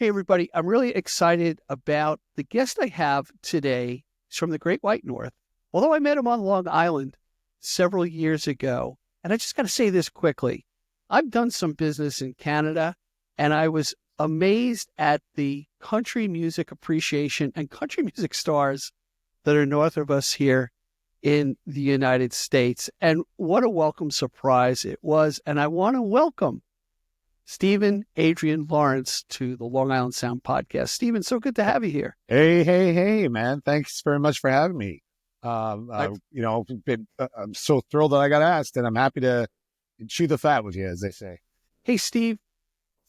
Hey, everybody. I'm really excited about the guest I have today. He's from the Great White North, although I met him on Long Island several years ago. And I just got to say this quickly. I've done some business in Canada, and I was amazed at the country music appreciation and country music stars that are north of us here in the United States. And what a welcome surprise it was. And I want to welcome Stephen, Adrian, Lawrence to the Long Island Sound podcast. Stephen, so good to have you here. Hey, man. Thanks very much for having me. I'm so thrilled that I got asked, and I'm happy to chew the fat with you, as they say. Hey, Steve,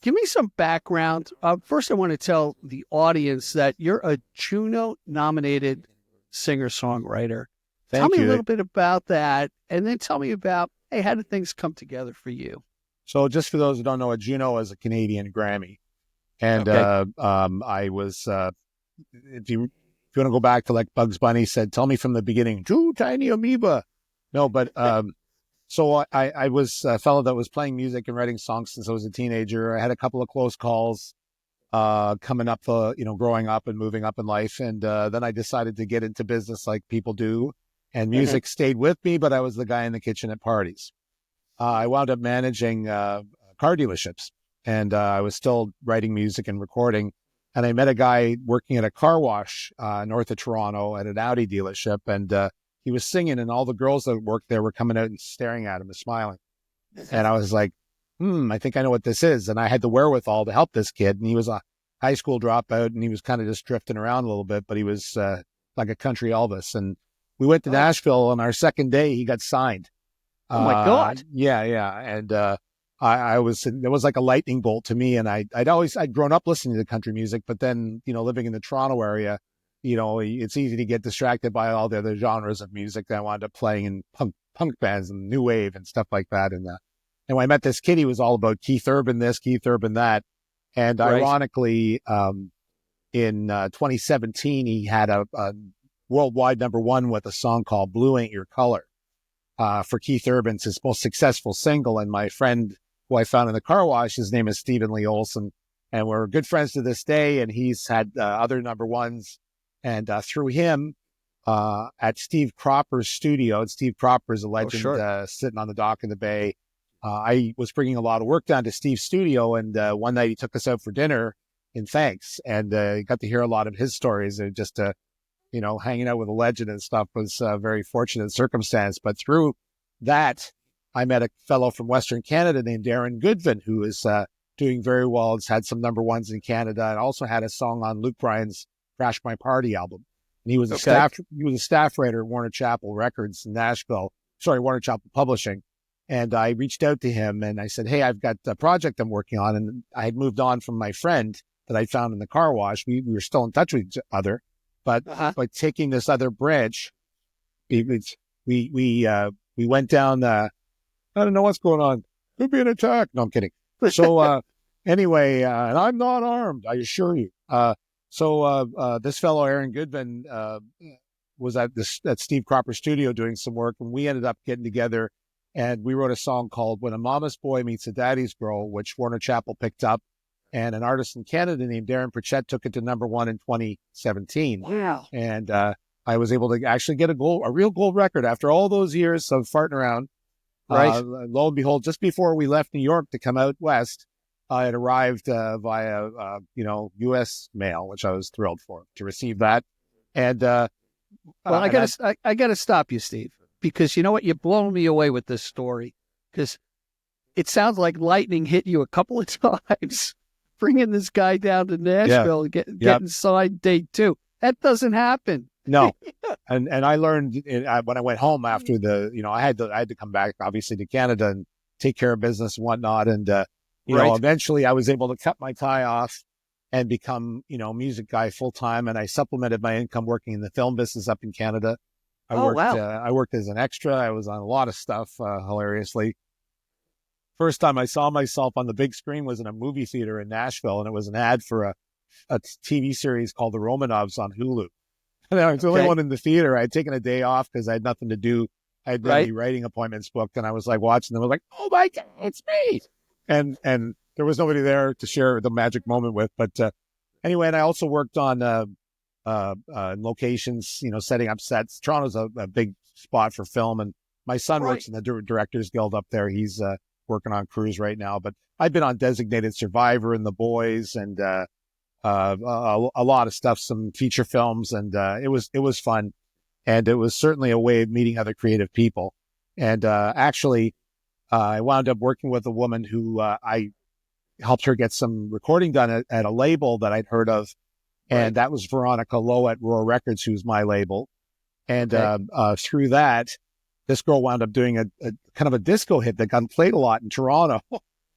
give me some background. First, I want to tell the audience that you're a Juno-nominated singer-songwriter. Tell me a little bit about that, and then tell me about, hey, how did things come together for you? So just for those who don't know, a Juno is a Canadian Grammy. And I was, if you want to go back to like Bugs Bunny said, tell me from the beginning, Drew Tiny Amoeba. No, but so I was a fellow that was playing music and writing songs since I was a teenager. I had a couple of close calls coming up, growing up and moving up in life. And then I decided to get into business like people do. And music stayed with me, but I was the guy in the kitchen at parties. I wound up managing car dealerships, and I was still writing music and recording. And I met a guy working at a car wash north of Toronto at an Audi dealership, and he was singing, and all the girls that worked there were coming out and staring at him and smiling. And I was like, I think I know what this is. And I had the wherewithal to help this kid. And he was a high school dropout, and he was kind of just drifting around a little bit, but he was like a country Elvis. And we went to Nashville. On our second day, he got signed. Oh my God. Yeah. And, it was like a lightning bolt to me. And I'd grown up listening to country music, but then, living in the Toronto area, it's easy to get distracted by all the other genres of music that I wound up playing in punk bands and new wave and stuff like that. And when I met this kid, he was all about Keith Urban this, Keith Urban that. And ironically, in 2017, he had a worldwide #1 with a song called Blue Ain't Your Color. For Keith Urban's his most successful single. And my friend who I found in the car wash, his name is Stephen Lee Olson, and we're good friends to this day. And he's had other #1s. And through him, at Steve Cropper's studio, and Steve Cropper is a legend sitting on the dock in the Bay. I was bringing a lot of work down to Steve's studio, and one night he took us out for dinner in thanks, and got to hear a lot of his stories. And just hanging out with a legend and stuff was a very fortunate circumstance. But through that, I met a fellow from Western Canada named Aaron Goodvin, who is doing very well. Has had some #1s in Canada, and also had a song on Luke Bryan's Crash My Party album. And he was a staff writer at Warner Chappell Records in Nashville. Warner Chappell Publishing. And I reached out to him and I said, hey, I've got a project I'm working on. And I had moved on from my friend that I found in the car wash. We were still in touch with each other. But by taking this other branch, we went down. I don't know what's going on. Could be an attack. No, I'm kidding. So anyway, and I'm not armed, I assure you. So this fellow Aaron Goodvin was at Steve Cropper studio doing some work, and we ended up getting together, and we wrote a song called "When a Mama's Boy Meets a Daddy's Girl," which Warner Chappell picked up. And an artist in Canada named Darren Pritchett took it to #1 in 2017. Wow. And I was able to actually get a real gold record after all those years of farting around. Right. Lo and behold, just before we left New York to come out west, it arrived via, U.S. mail, which I was thrilled to receive that. And I gotta stop you, Steve, because you know what? You're blowing me away with this story, because it sounds like lightning hit you a couple of times. Bringing this guy down to Nashville and getting signed day 2. That doesn't happen. No. And I learned when I went home after I had to come back obviously to Canada and take care of business and whatnot. And, eventually I was able to cut my tie off and become, music guy full time. And I supplemented my income working in the film business up in Canada. I worked as an extra. I was on a lot of stuff, hilariously. First time I saw myself on the big screen was in a movie theater in Nashville, and it was an ad for a TV series called The Romanovs on Hulu. And I was the only one in the theater. I had taken a day off because I had nothing to do. I had many writing appointments booked, and I was like watching them. I was like, oh my God, it's me. And there was nobody there to share the magic moment with. But anyway, and I also worked on locations, setting up sets. Toronto's a big spot for film, and my son works in the Directors Guild up there. He's working on crews right now, but I've been on Designated Survivor and The Boys, and a lot of stuff, some feature films, and it was fun, and it was certainly a way of meeting other creative people. And actually, I wound up working with a woman who I helped her get some recording done at a label that I'd heard of, and that was Veronica Lowe at Roar Records, who's my label. And through that, this girl wound up doing a kind of a disco hit that got played a lot in Toronto.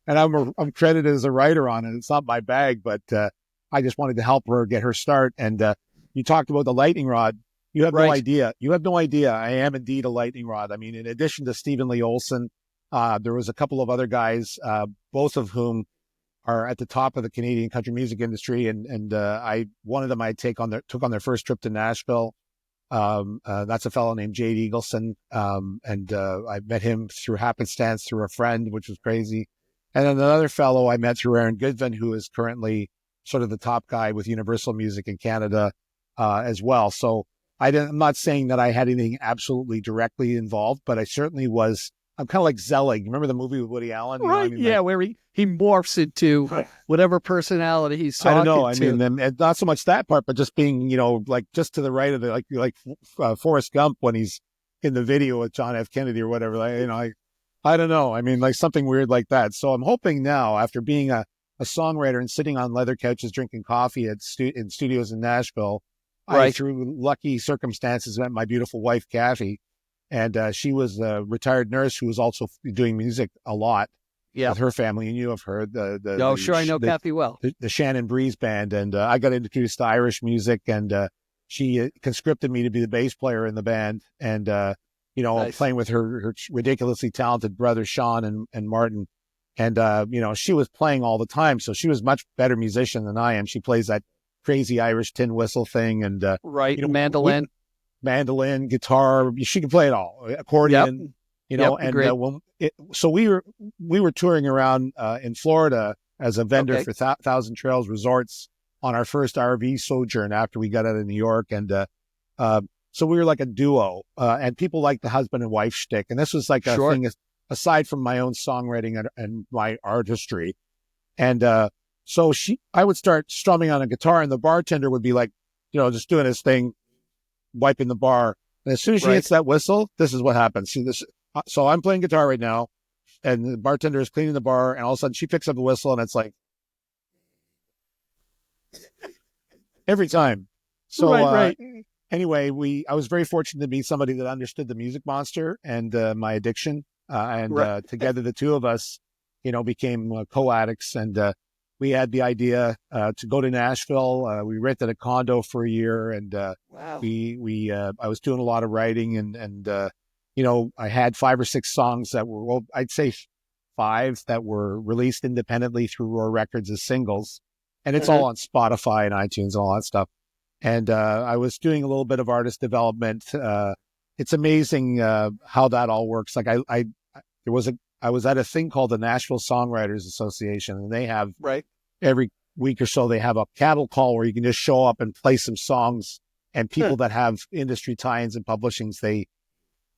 And I'm credited as a writer on it. It's not my bag, but I just wanted to help her get her start. And you talked about the lightning rod. You have no idea. You have no idea. I am indeed a lightning rod. I mean, in addition to Stephen Lee Olson, there was a couple of other guys, both of whom are at the top of the Canadian country music industry. And one of them I took on their first trip to Nashville. That's a fellow named Jade Eagleson. And I met him through happenstance through a friend, which was crazy. And then another fellow I met through Aaron Goodvin, who is currently sort of the top guy with Universal Music in Canada, as well. So I'm not saying that I had anything absolutely directly involved, but I certainly was. I'm kind of like Zelig. Remember the movie with Woody Allen? Right. Where he morphs into whatever personality he's talking to. I don't know. I mean, and not so much that part, but just being, like just to the right of it, like Forrest Gump when he's in the video with John F. Kennedy or whatever. I don't know. I mean, like something weird like that. So I'm hoping now, after being a songwriter and sitting on leather couches drinking coffee in studios in Nashville, I, through lucky circumstances, met my beautiful wife, Kathy. And she was a retired nurse who was also doing music a lot with her family. And you have heard I know Kathy well. The Shannon Breeze Band. And I got introduced to Irish music, and she conscripted me to be the bass player in the band. And, playing with her ridiculously talented brothers, Sean and Martin. And, she was playing all the time. So she was much better musician than I am. She plays that crazy Irish tin whistle thing. And, mandolin, guitar, she can play it all, accordion, so we were touring around in Florida as a vendor for Thousand Trails Resorts on our first RV sojourn after we got out of New York. And so we were like a duo, and people liked the husband and wife shtick. And this was like a thing aside from my own songwriting and my artistry. And so I would start strumming on a guitar, and the bartender would be like, just doing his thing, wiping the bar. And as soon as she hits that whistle, this is what happens. See this? So I'm playing guitar right now, and the bartender is cleaning the bar, and all of a sudden she picks up the whistle, and it's like every time. So anyway, I was very fortunate to meet somebody that understood the Music Monster and my addiction, and together the two of us, became co-addicts, and we had the idea to go to Nashville. We rented a condo for a year, and I was doing a lot of writing, and I had 5 or 6 songs that were, well, I'd say 5 that were released independently through Roar Records as singles, and it's all on Spotify and iTunes and all that stuff. And I was doing a little bit of artist development. It's amazing how that all works. Like I was at a thing called the Nashville Songwriters Association, and they have every week or so, they have a cattle call where you can just show up and play some songs, and people that have industry tie-ins and publishings, they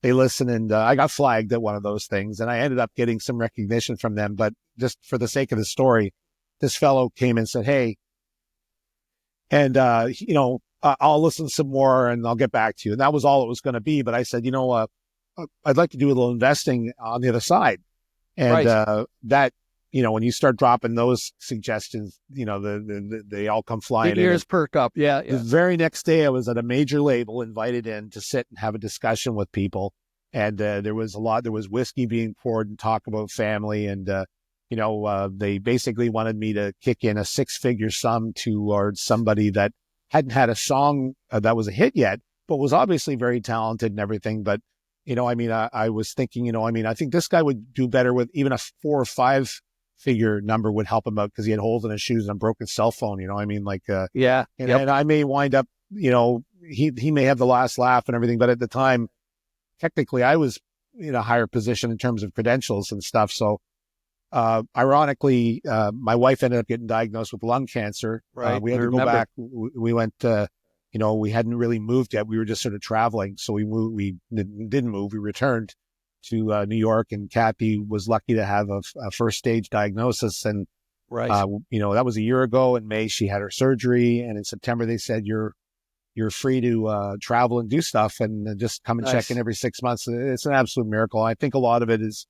listen. And I got flagged at one of those things, and I ended up getting some recognition from them. But just for the sake of the story, this fellow came and said, "Hey, and I'll listen some more and I'll get back to you." And that was all it was going to be. But I said, I'd like to do a little investing on the other side. And that, when you start dropping those suggestions, they all come flying in. The ears perk up. Yeah. The very next day, I was at a major label, invited in to sit and have a discussion with people. And there was whiskey being poured and talk about family. And, they basically wanted me to kick in a 6-figure sum towards somebody that hadn't had a song that was a hit yet, but was obviously very talented and everything. But I was thinking, I think this guy would do better with even a 4 or 5 figure number would help him out, because he had holes in his shoes and a broken cell phone. And I may wind up, he may have the last laugh and everything, but at the time, technically I was in a higher position in terms of credentials and stuff. So Ironically, my wife ended up getting diagnosed with lung cancer. Right. We had to go back. We went, we hadn't really moved yet. We were just sort of traveling. So we moved, we didn't move. We returned to New York, and Kathy was lucky to have a first stage diagnosis. And, right. That was a year ago. In May, she had her surgery. And in September, they said, you're free to travel and do stuff and just come and check in every 6 months. It's an absolute miracle. I think a lot of it is,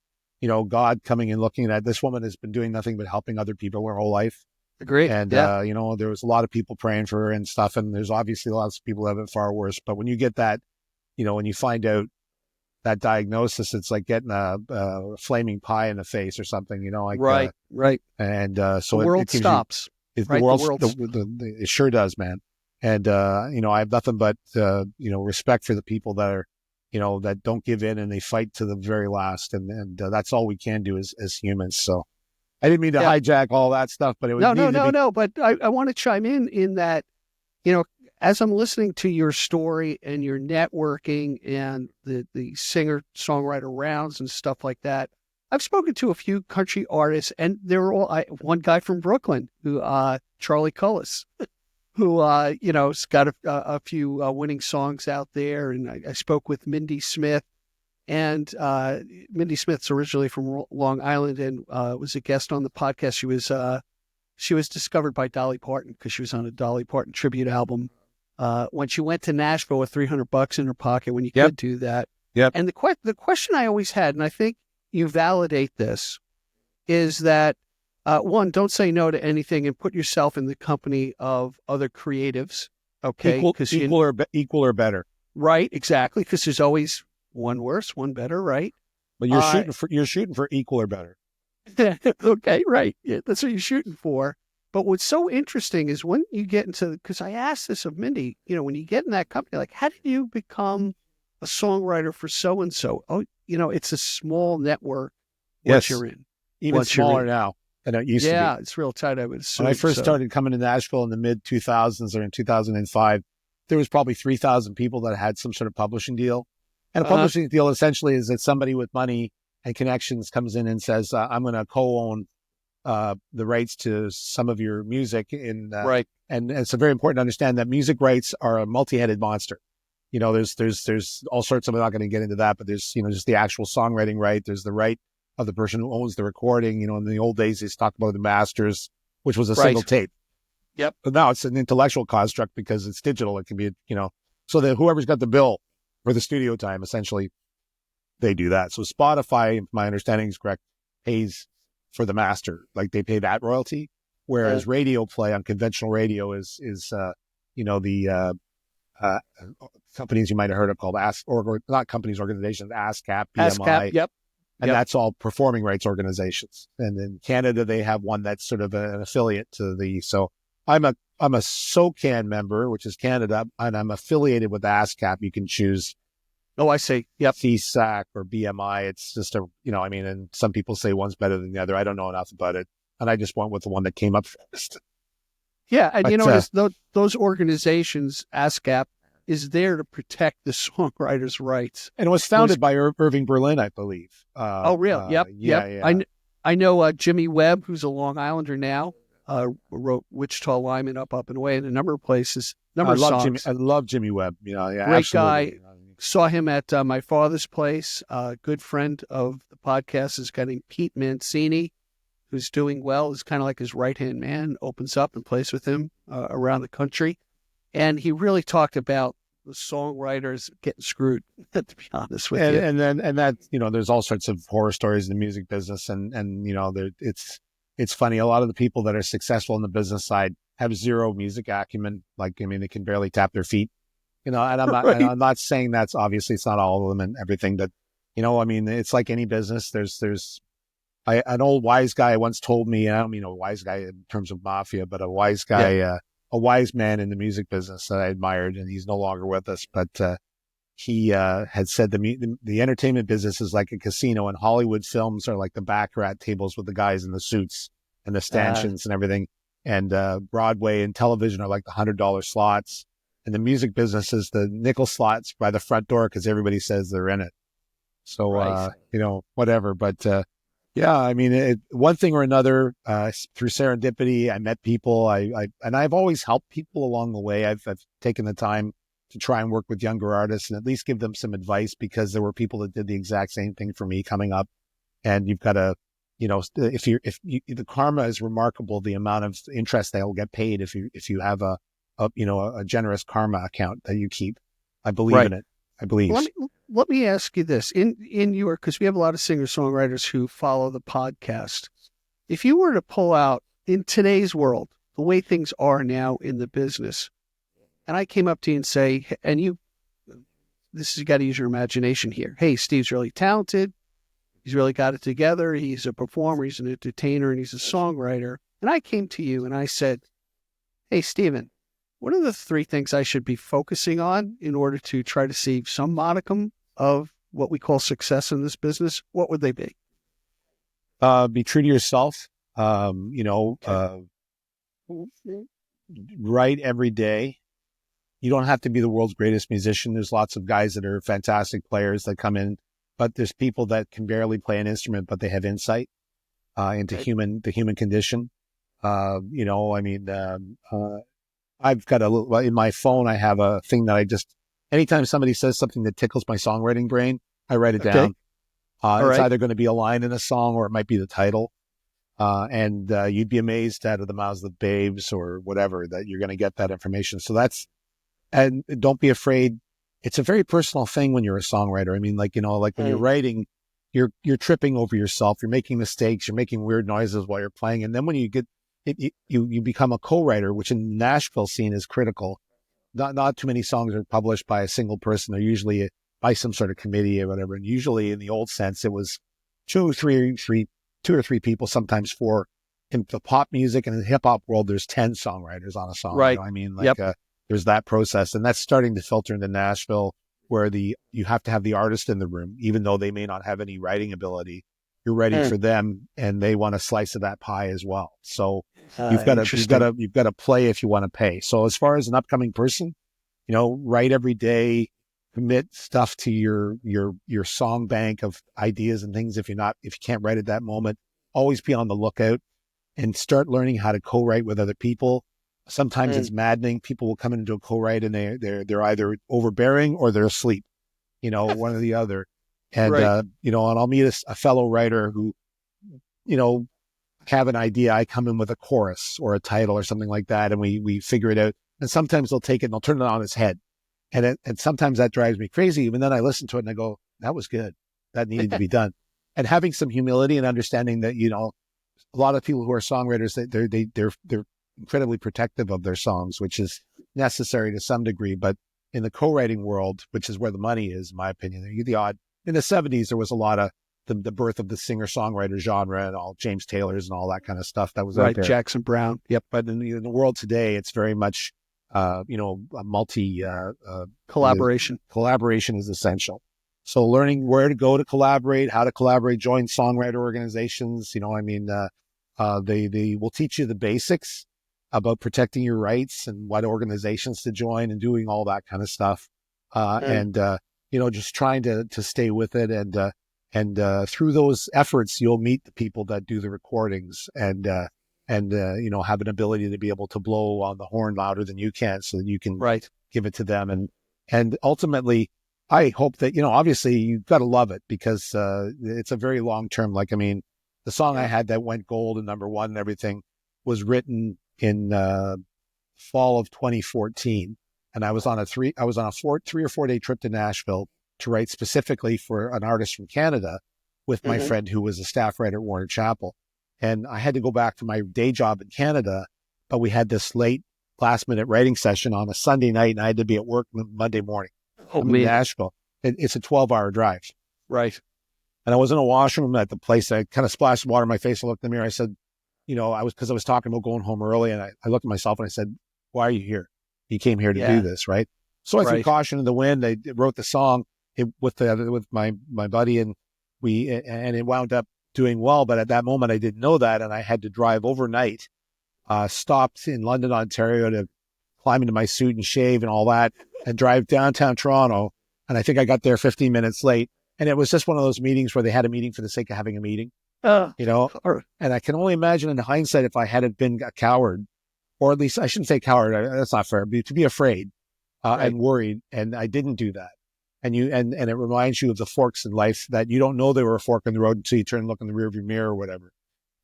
God coming and looking at this woman has been doing nothing but helping other people her whole life. Agreed. And, there was a lot of people praying for her and stuff. And there's obviously lots of people who have it far worse. But when you get that, when you find out that diagnosis, it's like getting a flaming pie in the face or something, right. And so the world stops. The world, it sure does, man. And, I have nothing but, respect for the people that are, that don't give in and they fight to the very last. And that's all we can do as humans. So I didn't mean to hijack all that stuff, but it was no. But I want to chime in that, as I'm listening to your story and your networking and the singer-songwriter rounds and stuff like that, I've spoken to a few country artists, and they're all one guy from Brooklyn, who Charlie Cullis, who has got a few winning songs out there, and I spoke with Mindy Smith, and Mindy Smith's originally from Long Island and was a guest on the podcast. She was discovered by Dolly Parton because she was on a Dolly Parton tribute album. When she went to Nashville with $300 in her pocket, when you could do that. Yep. And the question I always had, and I think you validate this, is that one, don't say no to anything and put yourself in the company of other creatives. Okay, equal or better. Right, exactly, because there's always one worse, one better, right? But you're shooting for equal or better. Okay, right. Yeah, that's what you're shooting for. But what's so interesting is when you get into, because I asked this of Mindy, when you get in that company, like, how did you become a songwriter for so-and-so? Oh, it's a small network once you're in. Even smaller now than it used to be. Yeah, it's real tight, I would assume. When I first started coming to Nashville in the mid-2000s or in 2005, there was probably 3,000 people that had some sort of publishing deal. And a publishing deal essentially is that somebody with money and connections comes in and says, I'm going to co-own the rights to some of your music. Right. And it's very important to understand that music rights are a multi-headed monster. There's all sorts of, I'm not going to get into that, but there's, just the actual songwriting right. There's the right of the person who owns the recording. In the old days, they talked about the masters, which was a single tape. Yep. But now it's an intellectual construct because it's digital. It can be, so that whoever's got the bill for the studio time, essentially, they do that. So Spotify, if my understanding is correct, pays for the master, like they pay that royalty, whereas radio play on conventional radio is the companies you might have heard of called organizations, ASCAP, BMI. ASCAP, yep. And that's all performing rights organizations. And in Canada, they have one that's sort of an affiliate to so I'm a SOCAN member, which is Canada, and I'm affiliated with ASCAP. You can choose. Oh, I see. Yep. CSAC or BMI. It's just and some people say one's better than the other. I don't know enough about it. And I just went with the one that came up first. Yeah. And those organizations, ASCAP, is there to protect the songwriters' rights. And it was founded by Irving Berlin, I believe. Really? Yep. Yeah. I know Jimmy Webb, who's a Long Islander now, wrote Wichita Lineman Up and Away in a number of places. I love Jimmy Webb. Great absolutely. Guy. Saw him at my father's place. A good friend of the podcast is a guy named Pete Mancini, who's doing well. Is kind of like his right-hand man, opens up and plays with him around the country. And he really talked about the songwriters getting screwed, to be honest with you. And that, there's all sorts of horror stories in the music business. And it's funny. A lot of the people that are successful in the business side have zero music acumen. They can barely tap their feet. And I'm not saying that's obviously it's not all of them and everything, but it's like any business. There's an old wise guy once told me, and I don't mean a wise guy in terms of mafia, but a wise guy, a wise man in the music business that I admired, and he's no longer with us, but he had said the entertainment business is like a casino, and Hollywood films are like the baccarat tables with the guys in the suits and the stanchions and everything, and Broadway and television are like the $100 slots. And the music business is the nickel slots by the front door because everybody says they're in it. So, whatever. But Yeah, I mean, one thing or another, through serendipity, I met people. And I've always helped people along the way. I've taken the time to try and work with younger artists and at least give them some advice, because there were people that did the exact same thing for me coming up. And you've got to, the karma is remarkable, the amount of interest they'll get paid if you have a generous karma account that you keep. I believe in it. I believe. Let me ask you this. In your, because we have a lot of singer-songwriters who follow the podcast. If you were to pull out, in today's world, the way things are now in the business, and I came up to you and say, you got to use your imagination here. Hey, Steve's really talented. He's really got it together. He's a performer, he's an entertainer, and he's a songwriter. And I came to you and I said, hey, Steven, what are the 3 things I should be focusing on in order to try to see some modicum of what we call success in this business? What would they be? Be true to yourself. Write every day. You don't have to be the world's greatest musician. There's lots of guys that are fantastic players that come in, but there's people that can barely play an instrument, but they have insight into the human condition. I've got in my phone, I have a thing that anytime somebody says something that tickles my songwriting brain, I write it down. It's either going to be a line in a song or it might be the title. And you'd be amazed out of the mouths of the babes or whatever that you're going to get that information. So and don't be afraid. It's a very personal thing when you're a songwriter. I mean, when you're writing, you're tripping over yourself. You're making mistakes. You're making weird noises while you're playing. And then when you get you become a co-writer, which in the Nashville scene is critical. Not too many songs are published by a single person. They're usually by some sort of committee or whatever. And usually in the old sense, it was two or three people, sometimes 4. In the pop music and in the hip hop world, there's 10 songwriters on a song. Right. You know what I mean? There's that process, and that's starting to filter into Nashville, where you have to have the artist in the room, even though they may not have any writing ability. You're ready for them, and they want a slice of that pie as well. So you've got to play if you want to pay. So as far as an upcoming person, write every day, commit stuff to your song bank of ideas and things. If you can't write at that moment, always be on the lookout and start learning how to co-write with other people. Sometimes it's maddening. People will come into a co-write and they're either overbearing or they're asleep, one or the other. And, and I'll meet a fellow writer who, have an idea. I come in with a chorus or a title or something like that, and we figure it out. And sometimes they'll take it and they'll turn it on its head. And sometimes that drives me crazy. Even then I listen to it and I go, that was good. That needed to be done. And having some humility and understanding that, a lot of people who are songwriters, they're incredibly protective of their songs, which is necessary to some degree. But in the co-writing world, which is where the money is, in my opinion, in the 70s, there was a lot of the birth of the singer-songwriter genre and all James Taylor's and all that kind of stuff that was out there. Jackson Brown. Yep. But in the world today, it's very much, a multi collaboration. Collaboration is essential. So learning where to go to collaborate, how to collaborate, join songwriter organizations, they will teach you the basics about protecting your rights and what organizations to join and doing all that kind of stuff. Just trying to stay with it. And through those efforts, you'll meet the people that do the recordings and have an ability to be able to blow on the horn louder than you can so that you can give it to them. And ultimately, I hope that, obviously you've got to love it because it's a very long term. The song I had that went gold and #1 and everything was written in fall of 2014. And I was on a 3 or 4 day trip to Nashville to write specifically for an artist from Canada with my friend who was a staff writer at Warner Chappell. And I had to go back to my day job in Canada, but we had this last minute writing session on a Sunday night and I had to be at work Monday morning. In Nashville. It's a 12-hour drive. Right. And I was in a washroom at the place. I kind of splashed water in my face. I looked in the mirror. I said, because I was talking about going home early, and I looked at myself and I said, why are you here? You came here to do this, right? So I threw caution in the wind. I wrote the song with my buddy, and it wound up doing well. But at that moment, I didn't know that, and I had to drive overnight. Stopped in London, Ontario, to climb into my suit and shave and all that, and drive downtown Toronto. And I think I got there 15 minutes late. And it was just one of those meetings where they had a meeting for the sake of having a meeting. you know, and I can only imagine in hindsight if I hadn't been a coward, or at least I shouldn't say coward. That's not fair. But to be afraid and worried, and I didn't do that. And it reminds you of the forks in life that you don't know they were a fork in the road until you turn and look in the rearview mirror or whatever.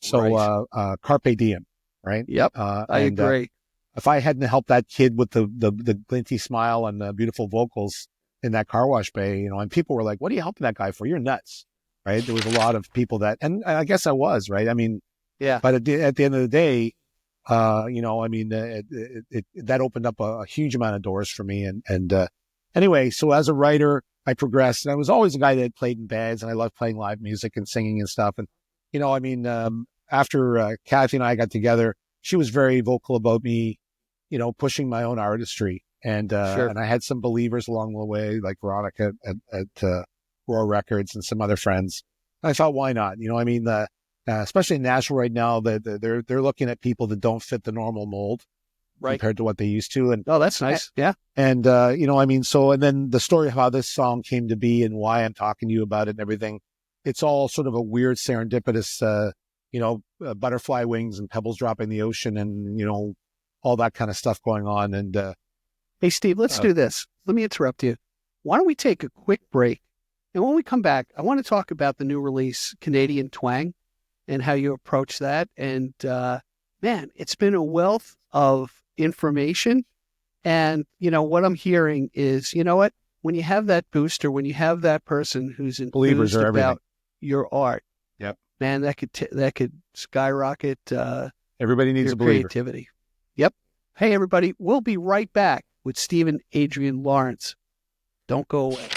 So carpe diem, right? Yep, I agree. If I hadn't helped that kid with the glinty smile and the beautiful vocals in that car wash bay, you know, and people were like, "What are you helping that guy for? You're nuts." Right. There was a lot of people that, and I guess I was, right. I mean, yeah, but at the end of the day, you know, I mean, that opened up a huge amount of doors for me. And anyway, so as a writer, I progressed, and I was always a guy that played in bands, and I loved playing live music and singing and stuff. And, you know, I mean, after Kathy and I got together, she was very vocal about me, you know, pushing my own artistry. And I had some believers along the way, like Veronica at Roar Records and some other friends. And I thought, why not? You know, I mean, especially in Nashville right now, they're looking at people that don't fit the normal mold compared to what they used to. And that's nice. Yeah. And, you know, I mean, and then the story of how this song came to be and why I'm talking to you about it and everything, it's all sort of a weird serendipitous, you know, butterfly wings and pebbles dropping the ocean and, you know, all that kind of stuff going on. And, hey, Steve, let's do this. Let me interrupt you. Why don't we take a quick break? And when we come back, I want to talk about the new release, Canadian Twang, and how you approach that. And man, it's been a wealth of information. And, you know, what I'm hearing is, you know what, when you have that booster, when you have that person who's enthused about your art, man, that could skyrocket everybody needs your a believer. Creativity. Yep. Hey, everybody, we'll be right back with Steve and Adrian Lawrence. Don't go away.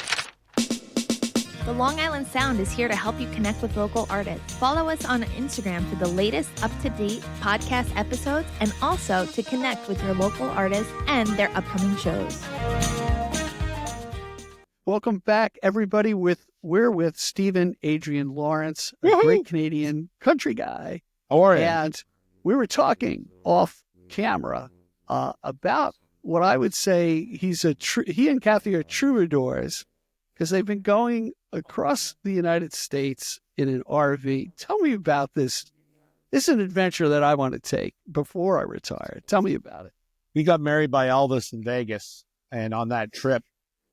The Long Island Sound is here to help you connect with local artists. Follow us on Instagram for the latest up-to-date podcast episodes and also to connect with your local artists and their upcoming shows. Welcome back, everybody. We're with Stephen Adrian Lawrence, a great Canadian country guy. How are you? And we were talking off camera about what I would say he and Kathy are troubadours because they've been going across the United States in an RV. Tell me about this. This is an adventure that I want to take before I retire. Tell me about it. We got married by Elvis in Vegas, and on that trip,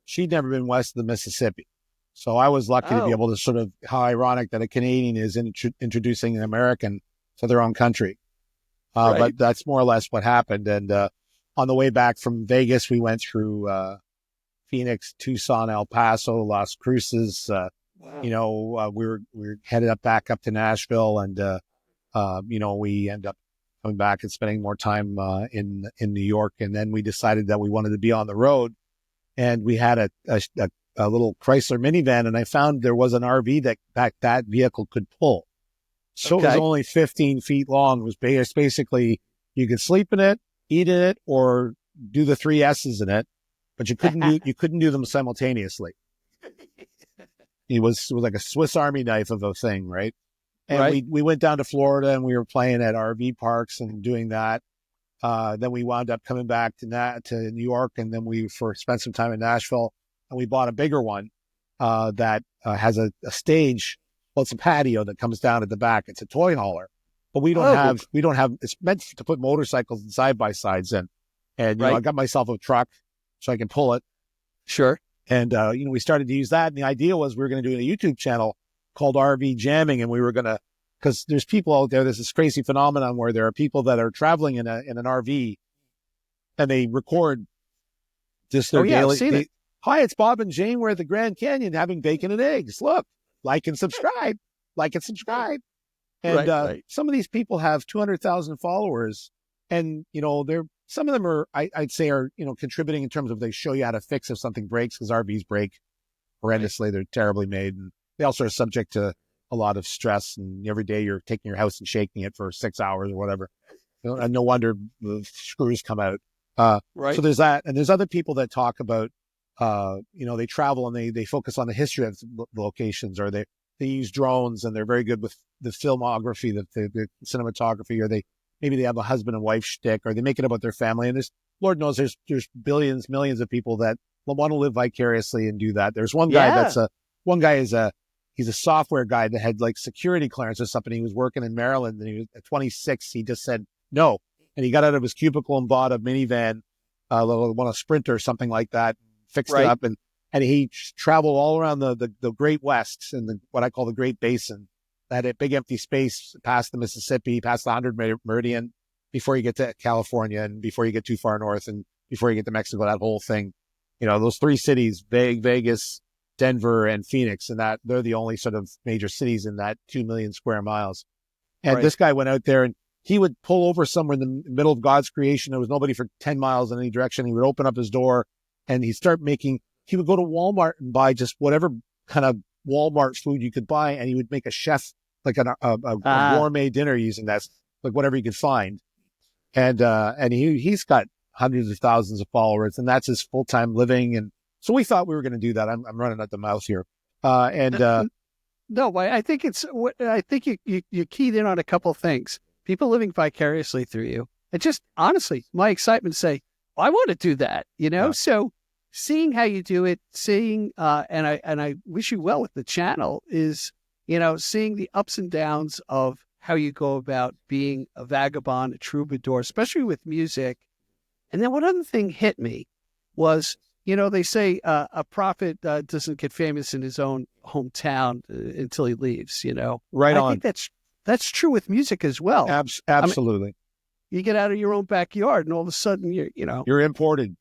she'd never been west of the Mississippi. So I was lucky to be able to sort of, how ironic that a Canadian is introducing an American to their own country. But that's more or less what happened. And on the way back from Vegas, we went through Phoenix, Tucson, El Paso, Las Cruces. You know, we were headed back up to Nashville, and you know, we end up coming back and spending more time in New York. And then we decided that we wanted to be on the road, and we had a little Chrysler minivan, and I found there was an RV that vehicle could pull. So it was only 15 feet long. It was basically you could sleep in it, eat in it, or do the 3 S's in it, but you couldn't do them simultaneously. It was like a Swiss Army knife of a thing, right? And we went down to Florida, and we were playing at RV parks and doing that. Then we wound up coming back to New York, and then we spent some time in Nashville, and we bought a bigger one that has a stage. Well, it's a patio that comes down at the back. It's a toy hauler, but we don't have. It's meant to put motorcycles and side by sides in, and you know, I got myself a truck so I can pull it. Sure. And you know, we started to use that, and the idea was we were going to do a YouTube channel called RV Jamming, and we were going to, because there's people out there. There's this crazy phenomenon where there are people that are traveling in an RV, and they record just their daily. Hi, it's Bob and Jane. We're at the Grand Canyon having bacon and eggs. Look, like and subscribe, And some of these people have 200,000 followers, and you know, some of them are, I'd say, are, you know, contributing in terms of they show you how to fix if something breaks, because RVs break horrendously. They're terribly made, and they also are subject to a lot of stress, and every day you're taking your house and shaking it for 6 hours or whatever. You know, and no wonder the screws come out. So there's that, and there's other people that talk about, you know, they travel and they focus on the history of the locations, or they use drones, and they're very good with the filmography, the cinematography, or maybe they have a husband and wife shtick, or they make it about their family. And Lord knows there's billions, millions of people that want to live vicariously and do that. There's one guy one guy is he's a software guy that had like security clearance or something. He was working in Maryland, and he was at 26. He just said no, and he got out of his cubicle and bought a minivan, a Sprinter or something like that, fixed it up, and he traveled all around the Great West and what I call the Great Basin. That a big empty space past the Mississippi, past the 100 meridian, before you get to California and before you get too far north and before you get to Mexico. That whole thing, those three cities, Vegas, Denver, and Phoenix, and that they're the only sort of major cities in that 2 million square miles. And this guy went out there and he would pull over somewhere in the middle of God's creation. There was nobody for 10 miles in any direction. He would open up his door and he would go to Walmart and buy just whatever kind of Walmart food you could buy. And he would make a chef, like a gourmet dinner using that, like whatever he could find. And he's got hundreds of thousands of followers, and that's his full-time living. And so we thought we were going to do that. I'm running at the mouth here. No, I think you keyed in on a couple of things. People living vicariously through you. And just honestly, my excitement to say, I want to do that, Yeah. So seeing how you do it, seeing, and I wish you well with the channel is, seeing the ups and downs of how you go about being a vagabond, a troubadour, especially with music. And then one other thing hit me was, they say a prophet doesn't get famous in his own hometown until he leaves, Right on. I think that's true with music as well. Absolutely. I mean, you get out of your own backyard and all of a sudden You're imported.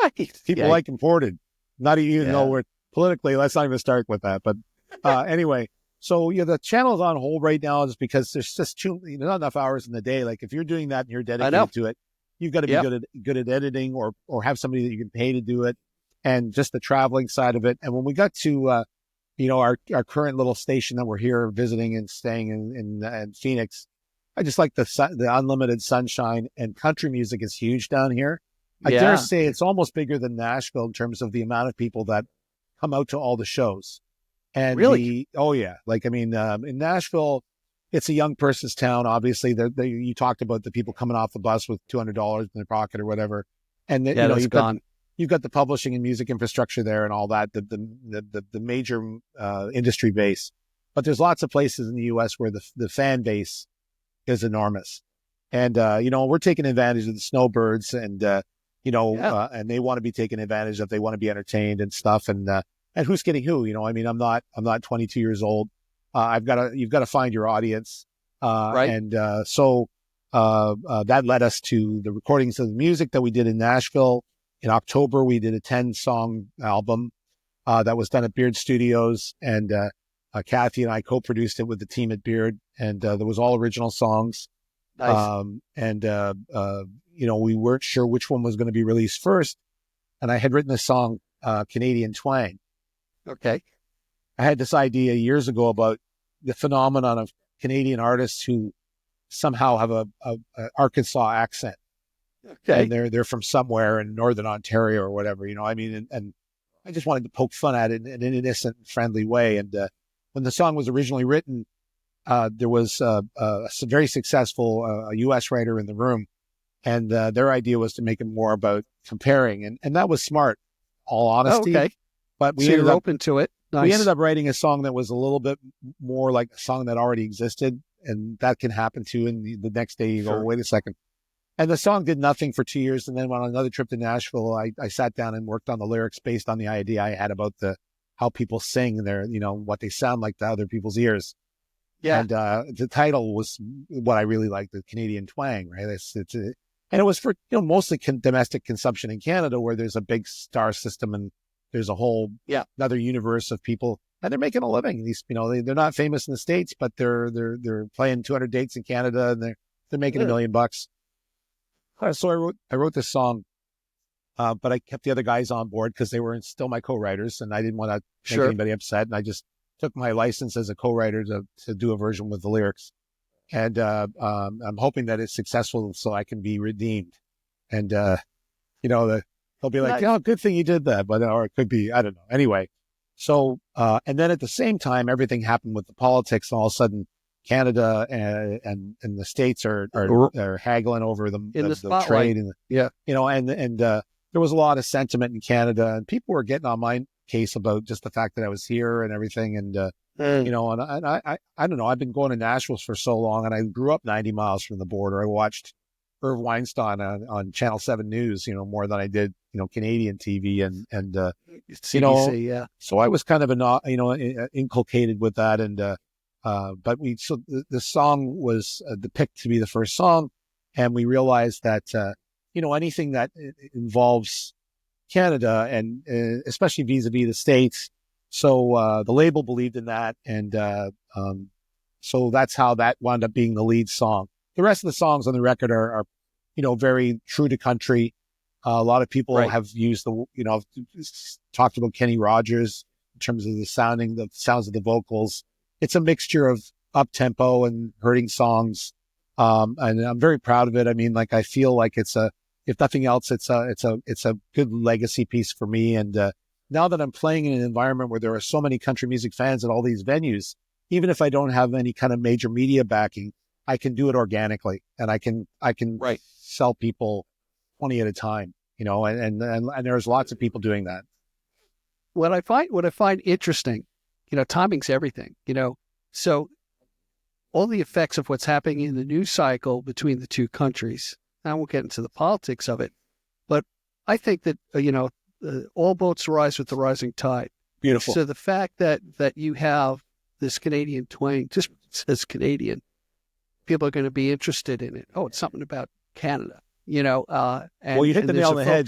Right. People like imported. Not even know where politically, let's not even start with that. But anyway, so the channel's on hold right now is because there's just not enough hours in the day. Like if you're doing that and you're dedicated to it, you've got to be good at editing or have somebody that you can pay to do it, and just the traveling side of it. And when we got to our current little station that we're here visiting and staying in Phoenix, I just like the unlimited sunshine, and country music is huge down here. I dare say it's almost bigger than Nashville in terms of the amount of people that come out to all the shows. And really? In Nashville, it's a young person's town. Obviously, you talked about the people coming off the bus with $200 in their pocket or whatever. And you've got the publishing and music infrastructure there and all that, the major industry base. But there's lots of places in the U.S. where the fan base is enormous. And, we're taking advantage of the snowbirds and they want to be taken advantage of. They want to be entertained and stuff. And who's getting who? I'm not 22 years old. You've got to find your audience. Right. And so that led us to the recordings of the music that we did in Nashville. In October, we did a 10-song album that was done at Beard Studios. And Kathy and I co-produced it with the team at Beard. And there was all original songs. Nice. We weren't sure which one was going to be released first. And I had written a song, Canadian Twang. Okay. I had this idea years ago about the phenomenon of Canadian artists who somehow have a Arkansas accent. Okay. And they're from somewhere in Northern Ontario or whatever, and I just wanted to poke fun at it in an innocent, friendly way. And when the song was originally written, there was a very successful U.S. writer in the room, and their idea was to make it more about comparing, and that was smart, all honesty. Okay. But so you're open to it. Nice. We ended up writing a song that was a little bit more like a song that already existed, and that can happen too. And the next day you go, wait a second. And the song did nothing for 2 years. And then on another trip to Nashville, I sat down and worked on the lyrics based on the idea I had about how people sing their, what they sound like to other people's ears. Yeah. And the title was what I really liked, the Canadian Twang, right? And it was for mostly domestic consumption in Canada, where there's a big star system and there's a whole another universe of people, and they're making a living. These they're not famous in the States, but they're playing 200 dates in Canada, and they're making $1 million. So I wrote this song, but I kept the other guys on board because they were still my co-writers, and I didn't want to make anybody upset. And I just took my license as a co-writer to do a version with the lyrics. And I'm hoping that it's successful so I can be redeemed. And they'll be like, "Oh, good thing you did that," or it could be, I don't know. Anyway, so and then at the same time, everything happened with the politics, and all of a sudden, Canada and the States are haggling over the trade, and there was a lot of sentiment in Canada, and people were getting on my case about just the fact that I was here and everything. And, you know, and I don't know, I've been going to Nashville for so long, and I grew up 90 miles from the border. I watched Irv Weinstein on Channel 7 News, you know, more than I did, you know, Canadian TV and CBC, you know, yeah. So I was kind of, you know, inculcated with that. And, but the song was picked to be the first song. And we realized that, you know, anything that involves Canada and especially vis-a-vis the States. So the label believed in that. And so that's how that wound up being the lead song. The rest of the songs on the record are you know, very true to country. A lot of people have used you know, talked about Kenny Rogers in terms of the sounds of the vocals. It's a mixture of up-tempo and hurting songs. And I'm very proud of it. I mean, like, I feel like if nothing else, it's a good legacy piece for me. And now that I'm playing in an environment where there are so many country music fans at all these venues, even if I don't have any kind of major media backing, I can do it organically, and I can sell people 20 at a time, you know, and there's lots of people doing that. What I find interesting, you know, timing's everything, you know, so all the effects of what's happening in the news cycle between the two countries. I won't get into the politics of it, but I think that, you know, all boats rise with the rising tide. Beautiful. So the fact that you have this Canadian twang, just says Canadian, people are going to be interested in it. Oh, it's something about Canada, you know. And, well, you hit the nail on the head.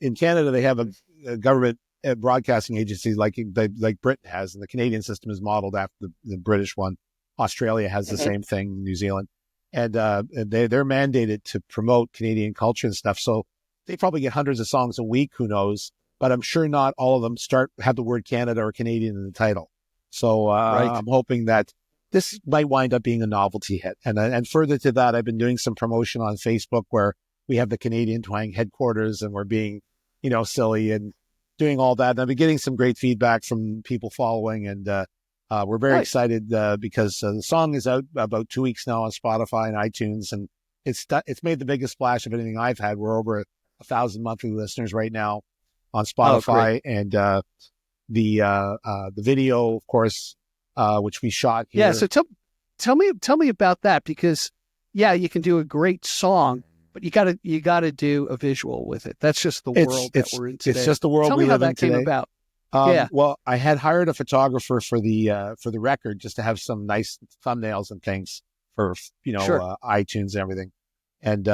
In Canada, they have a government broadcasting agency like Britain has, and the Canadian system is modeled after the British one. Australia has the same thing, New Zealand. And they're mandated to promote Canadian culture and stuff. So they probably get hundreds of songs a week, who knows? But I'm sure not all of them have the word Canada or Canadian in the title. So I'm hoping that this might wind up being a novelty hit. And further to that, I've been doing some promotion on Facebook where we have the Canadian Twang headquarters, and we're being, you know, silly and doing all that. And I've been getting some great feedback from people following, and we're very excited because the song is out about 2 weeks now on Spotify and iTunes, and it's made the biggest splash of anything I've had. We're over 1,000 monthly listeners right now on Spotify, and the video, of course, which we shot here. Yeah, so tell me about that, because you can do a great song, but you gotta do a visual with it. That's just the world that we're in today. It's just the world we live in today. Tell me how that came about. Well, I had hired a photographer for the record just to have some nice thumbnails and things for, you know, iTunes and everything. And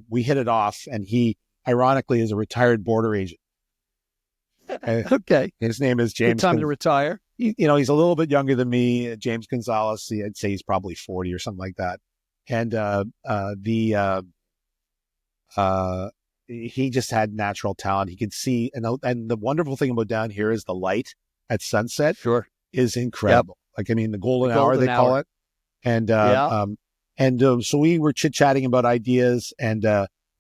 we hit it off, and he ironically is a retired border agent. Okay. His name is James. Good time to retire. You know, he's a little bit younger than me, James Gonzalez. I'd say he's probably 40 or something like that. And he just had natural talent. He could see, and the wonderful thing about down here is the light at sunset is incredible. Yep. Like, I mean, the golden hour, they call it. And so we were chit-chatting about ideas, and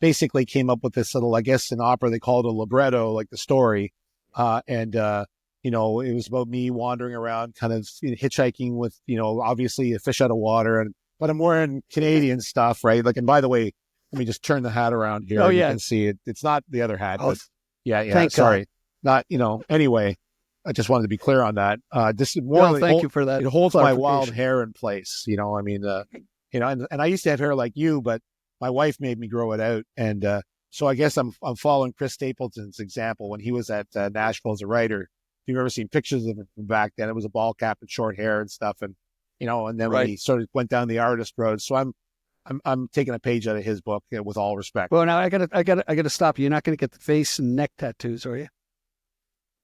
basically came up with this little, I guess in opera they call it a libretto, like the story. You know, it was about me wandering around, kind of hitchhiking with, you know, obviously a fish out of water, but I'm wearing Canadian stuff, right? Like, and by the way, let me just turn the hat around here. Oh, yeah. You can see it. It's not the other hat, but yeah. Sorry. God. Not, you know, anyway, I just wanted to be clear on that. This is more thank you for that. It holds my wild hair in place, you know, I mean, you know, and I used to have hair like you, but my wife made me grow it out. And, so I guess I'm following Chris Stapleton's example when he was at Nashville as a writer. If you've ever seen pictures of him from back then, it was a ball cap and short hair and stuff. And, you know, and then when he sort of went down the artist road. So I'm taking a page out of his book, with all respect. Well, now I gotta stop you. You're not going to get the face and neck tattoos, are you?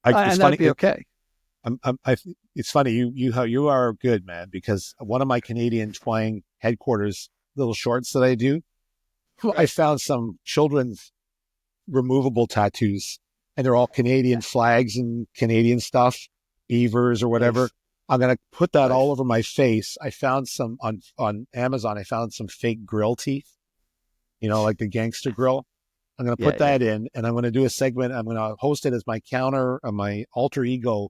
And that'd be okay. It's funny. You are good, man, because one of my Canadian Twang headquarters little shorts that I do, I found some children's removable tattoos, and they're all Canadian flags and Canadian stuff, beavers or whatever. Nice. I'm going to put that all over my face. I found some on Amazon. I found some fake grill teeth, you know, like the gangster grill. I'm going to put that in, and I'm going to do a segment. I'm going to host it as my counter, my alter ego,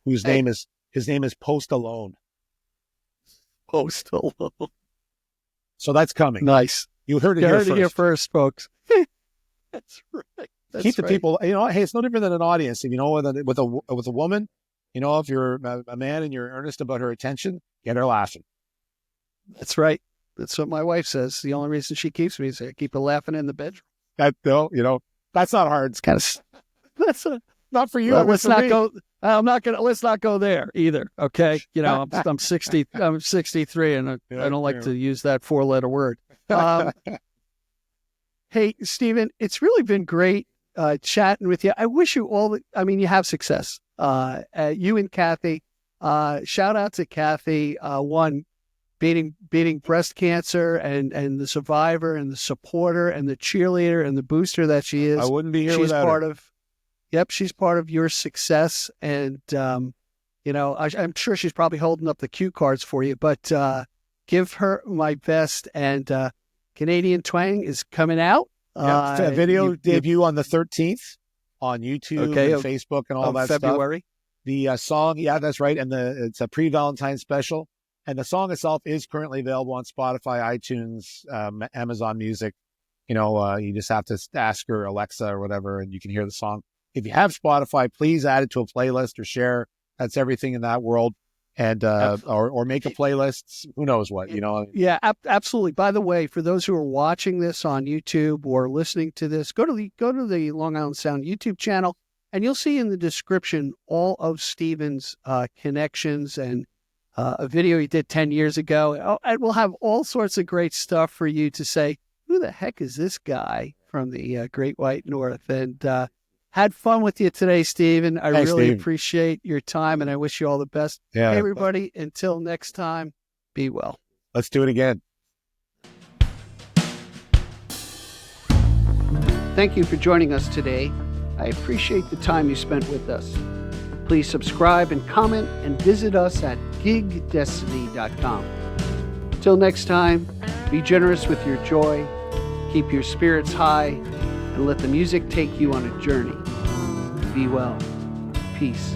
whose name is Post Alone. Post Alone. So that's coming. Nice. You heard it here first, folks. That's right. keep the people, hey, it's no different than an audience. If with a woman, if you're a man and you're earnest about her attention, get her laughing. That's right. That's what my wife says. The only reason she keeps me is I keep her laughing in the bedroom. That's not hard. It's kind of, that's not for you. Well, let's not go. Let's not go there either. Okay. I'm 60, I'm 63 and I don't like to use that 4-letter word. Hey, Stephen, it's really been great chatting with you. I wish you you have success. You and Kathy, shout out to Kathy, beating breast cancer and the survivor and the supporter and the cheerleader and the booster that she is. I wouldn't be here without her. She's part of your success. And, I'm sure she's probably holding up the cue cards for you, but give her my best. And Canadian Twang is coming out. Video debut on the 13th on YouTube and Facebook and all that February. Stuff. The song, that's right. And it's a pre-Valentine special. And the song itself is currently available on Spotify, iTunes, Amazon Music. You just have to ask her Alexa or whatever, and you can hear the song. If you have Spotify, please add it to a playlist or share. That's everything in that world. And or make a playlist. Who knows what, Yeah, absolutely. By the way, for those who are watching this on YouTube or listening to this, go to the Long Island Sound YouTube channel, and you'll see in the description all of Stephen's connections and a video he did 10 years ago. And we'll have all sorts of great stuff for you to say, who the heck is this guy from the Great White North? And had fun with you today, Stephen. I really appreciate your time, and I wish you all the best. Yeah. Hey, everybody, until next time, be well. Let's do it again. Thank you for joining us today. I appreciate the time you spent with us. Please subscribe and comment and visit us at gigdestiny.com. Till next time, be generous with your joy, keep your spirits high, and let the music take you on a journey. Be well. Peace.